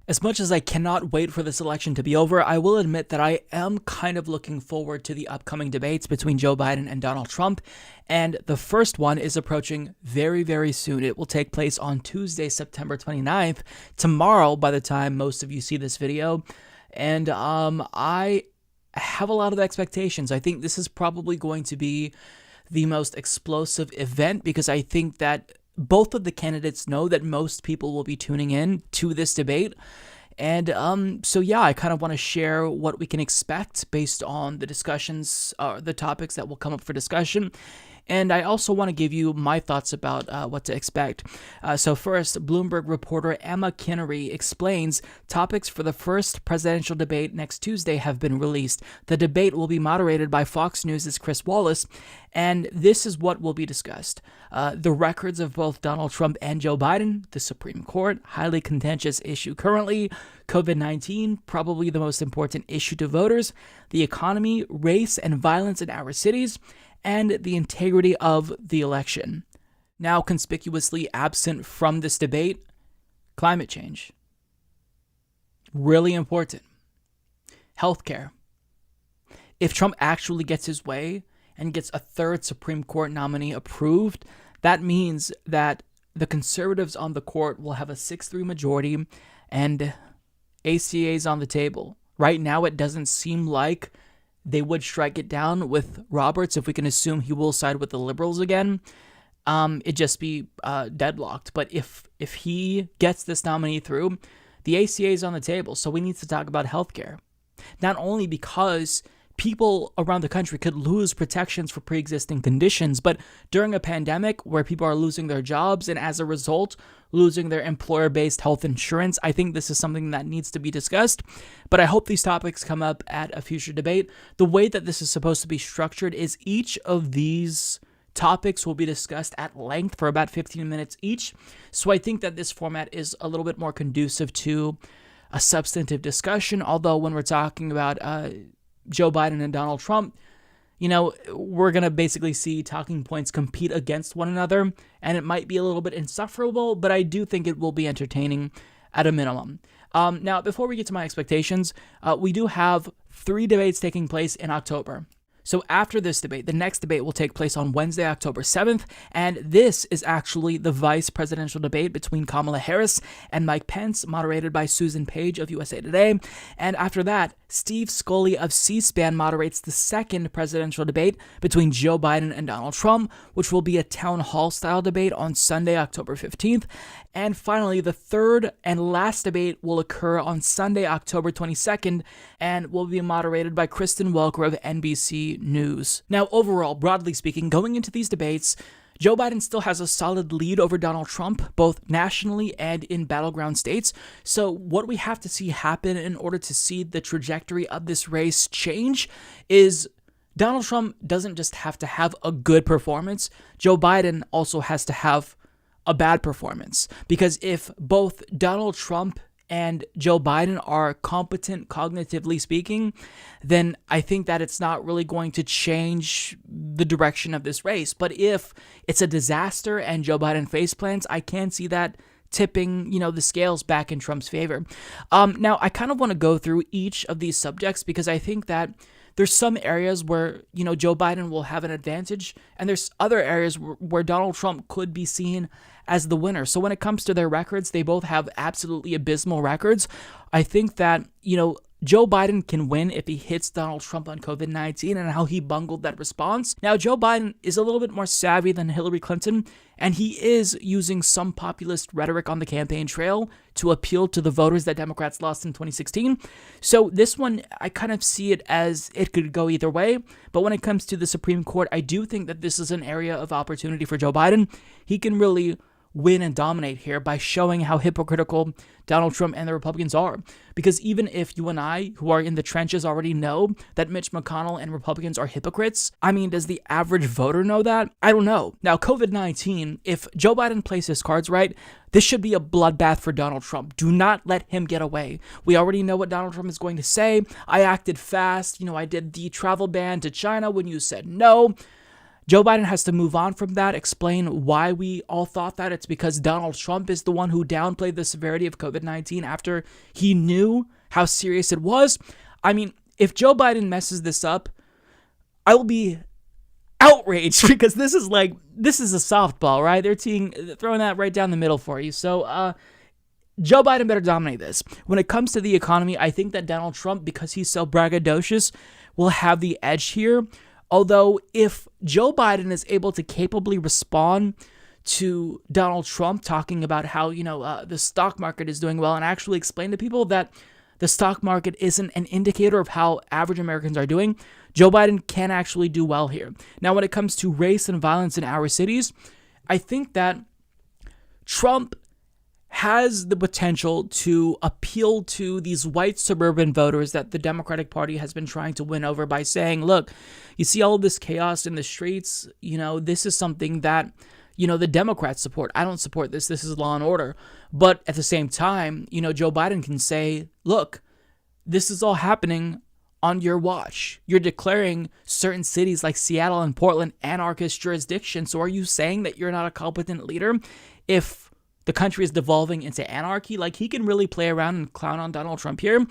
As much as I cannot wait for this election to be over, I will admit that I am kind of looking forward to the upcoming debates between Joe Biden and Donald Trump. And the first one is approaching very, very soon. It will take place on Tuesday, September 29th, tomorrow by the time most of you see this video. And I have a lot of expectations. I think this is probably going to be the most explosive event because I think that both of the candidates know that most people will be tuning in to this debate. And so yeah, I kind of want to share what we can expect based on the discussions, the topics that will come up for discussion. And I also want to give you my thoughts about what to expect. So first, Bloomberg reporter Emma Kinnery explains topics for the first presidential debate next Tuesday have been released. The debate will be moderated by Fox News' Chris Wallace, and this is what will be discussed. The records of both Donald Trump and Joe Biden, the Supreme Court, highly contentious issue currently, COVID-19, probably the most important issue to voters, the economy, race, and violence in our cities, and the integrity of the election. Now, conspicuously absent from this debate, climate change. Really important. Healthcare. If Trump actually gets his way and gets a third Supreme Court nominee approved, that means that the conservatives on the court will have a 6-3 majority and ACA's on the table. Right now, it doesn't seem like they would strike it down with Roberts if we can assume he will side with the liberals again. It'd just be deadlocked. But if he gets this nominee through, the ACA is on the table. So we need to talk about healthcare. Not only because people around the country could lose protections for pre-existing conditions, but during a pandemic where people are losing their jobs and as a result losing their employer-based health insurance, I think this is something that needs to be discussed. But I hope these topics come up at a future debate. The way that this is supposed to be structured is each of these topics will be discussed at length for about 15 minutes each. So I think that this format is a little bit more conducive to a substantive discussion, although when we're talking about Joe Biden and Donald Trump, we're going to basically see talking points compete against one another, and it might be a little bit insufferable, but I do think it will be entertaining at a minimum. Now, before we get to my expectations, we do have 3 debates taking place in October. So after this debate, the next debate will take place on Wednesday, October 7th, and this is actually the vice presidential debate between Kamala Harris and Mike Pence, moderated by Susan Page of USA Today. And after that, Steve Scully of C-SPAN moderates the second presidential debate between Joe Biden and Donald Trump, which will be a town hall-style debate on Sunday, October 15th. And finally, the third and last debate will occur on Sunday, October 22nd, and will be moderated by Kristen Welker of NBC News. Now, overall, broadly speaking, going into these debates, Joe Biden still has a solid lead over Donald Trump, both nationally and in battleground states. So what we have to see happen in order to see the trajectory of this race change is Donald Trump doesn't just have to have a good performance. Joe Biden also has to have a bad performance. Because if both Donald Trump and Joe Biden are competent, cognitively speaking, then I think that it's not really going to change the direction of this race. But if it's a disaster and Joe Biden face plants, I can see that tipping, the scales back in Trump's favor. Now, I kind of want to go through each of these subjects because I think that there's some areas where, Joe Biden will have an advantage, and there's other areas where Donald Trump could be seen as the winner. So when it comes to their records, they both have absolutely abysmal records. I think that, Joe Biden can win if he hits Donald Trump on COVID-19 and how he bungled that response. Now, Joe Biden is a little bit more savvy than Hillary Clinton, and he is using some populist rhetoric on the campaign trail to appeal to the voters that Democrats lost in 2016. So this one, I kind of see it as it could go either way. But when it comes to the Supreme Court, I do think that this is an area of opportunity for Joe Biden. He can really win and dominate here by showing how hypocritical Donald Trump and the Republicans are. Because even if you and I, who are in the trenches, already know that Mitch McConnell and Republicans are hypocrites, does the average voter know that? I don't know. Now, COVID-19, if Joe Biden plays his cards right, this should be a bloodbath for Donald Trump. Do not let him get away. We already know what Donald Trump is going to say. I acted fast. I did the travel ban to China when you said no. Joe Biden has to move on from that, explain why we all thought that. It's because Donald Trump is the one who downplayed the severity of COVID-19 after he knew how serious it was. I mean, if Joe Biden messes this up, I will be outraged because this is a softball, right? They're throwing that right down the middle for you. So Joe Biden better dominate this. When it comes to the economy, I think that Donald Trump, because he's so braggadocious, will have the edge here. Although if Joe Biden is able to capably respond to Donald Trump talking about how, the stock market is doing well and actually explain to people that the stock market isn't an indicator of how average Americans are doing, Joe Biden can actually do well here. Now, when it comes to race and violence in our cities, I think that Trump has the potential to appeal to these white suburban voters that the Democratic Party has been trying to win over by saying, look, you see all of this chaos in the streets, this is something that, the Democrats support. I don't support this. This is law and order. But at the same time, Joe Biden can say, look, this is all happening on your watch. You're declaring certain cities like Seattle and Portland anarchist jurisdictions. So are you saying that you're not a competent leader if the country is devolving into anarchy? Like, he can really play around and clown on Donald Trump here.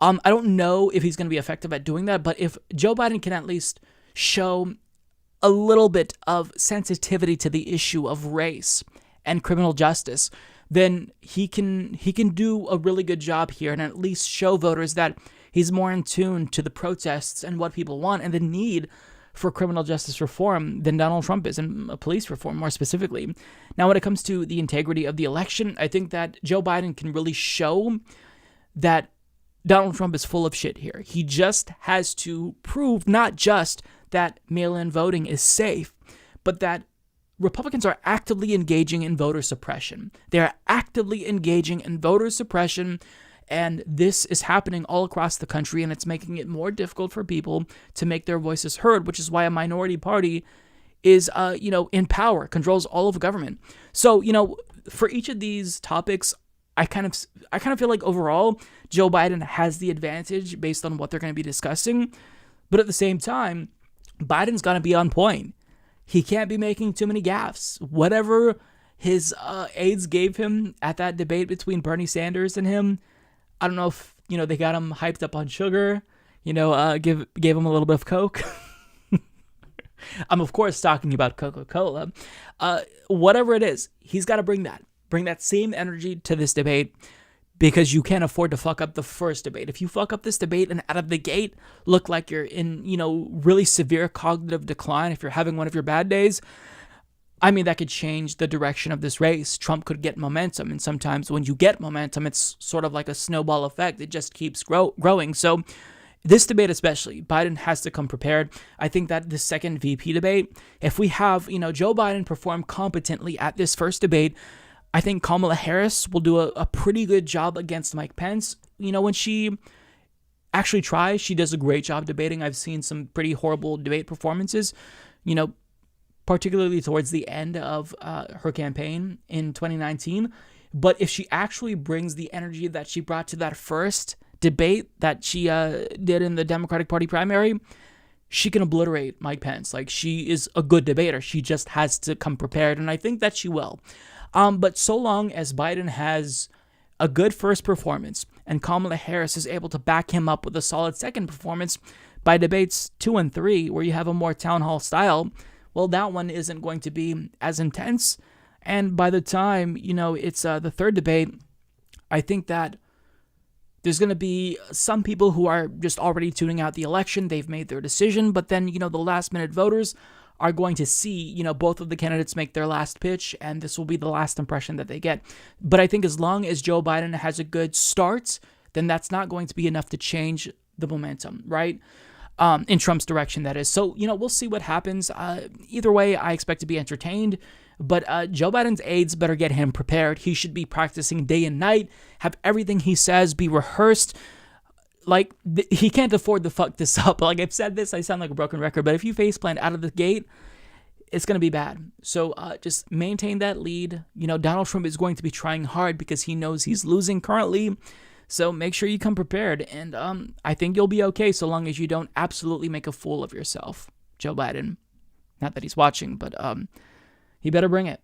I don't know if he's going to be effective at doing that, but if Joe Biden can at least show a little bit of sensitivity to the issue of race and criminal justice, then he can do a really good job here and at least show voters that he's more in tune to the protests and what people want and the need for criminal justice reform than Donald Trump is, and police reform more specifically. Now, when it comes to the integrity of the election, I think that Joe Biden can really show that Donald Trump is full of shit here. He just has to prove not just that mail-in voting is safe, but that Republicans are actively engaging in voter suppression. They are actively engaging in voter suppression, and this is happening all across the country, and it's making it more difficult for people to make their voices heard, which is why a minority party is, in power, controls all of government. So, for each of these topics, I kind of feel like overall, Joe Biden has the advantage based on what they're going to be discussing. But at the same time, Biden's got to be on point. He can't be making too many gaffes. Whatever his aides gave him at that debate between Bernie Sanders and him, I don't know if, they got him hyped up on sugar, gave him a little bit of Coke. I'm, of course, talking about Coca-Cola. Whatever it is, he's got to bring that same energy to this debate, because you can't afford to fuck up the first debate. If you fuck up this debate and out of the gate look like you're in, really severe cognitive decline, if you're having one of your bad days, I mean, that could change the direction of this race. Trump could get momentum, and sometimes when you get momentum, it's sort of like a snowball effect. It just keeps growing. So this debate especially, Biden has to come prepared. I think that the second VP debate, if we have, Joe Biden perform competently at this first debate, I think Kamala Harris will do a pretty good job against Mike Pence. When she actually tries, she does a great job debating. I've seen some pretty horrible debate performances, particularly towards the end of her campaign in 2019. But if she actually brings the energy that she brought to that first debate that she did in the Democratic Party primary, she can obliterate Mike Pence. Like, she is a good debater. She just has to come prepared, and I think that she will. But so long as Biden has a good first performance and Kamala Harris is able to back him up with a solid second performance by debates 2 and 3, where you have a more town hall style, well, that one isn't going to be as intense. And by the time, it's the third debate, I think that there's going to be some people who are just already tuning out the election. They've made their decision, but then, the last minute voters are going to see, both of the candidates make their last pitch, and this will be the last impression that they get. But I think as long as Joe Biden has a good start, then that's not going to be enough to change the momentum, right? In Trump's direction, that is. So, we'll see what happens. Either way, I expect to be entertained, but Joe Biden's aides better get him prepared. He should be practicing day and night, have everything he says be rehearsed. Like, he can't afford to fuck this up. Like, I've said this, I sound like a broken record, but if you faceplant out of the gate, it's going to be bad. So just maintain that lead. Donald Trump is going to be trying hard because he knows he's losing currently. So make sure you come prepared. And I think you'll be okay so long as you don't absolutely make a fool of yourself, Joe Biden. Not that he's watching, but he better bring it.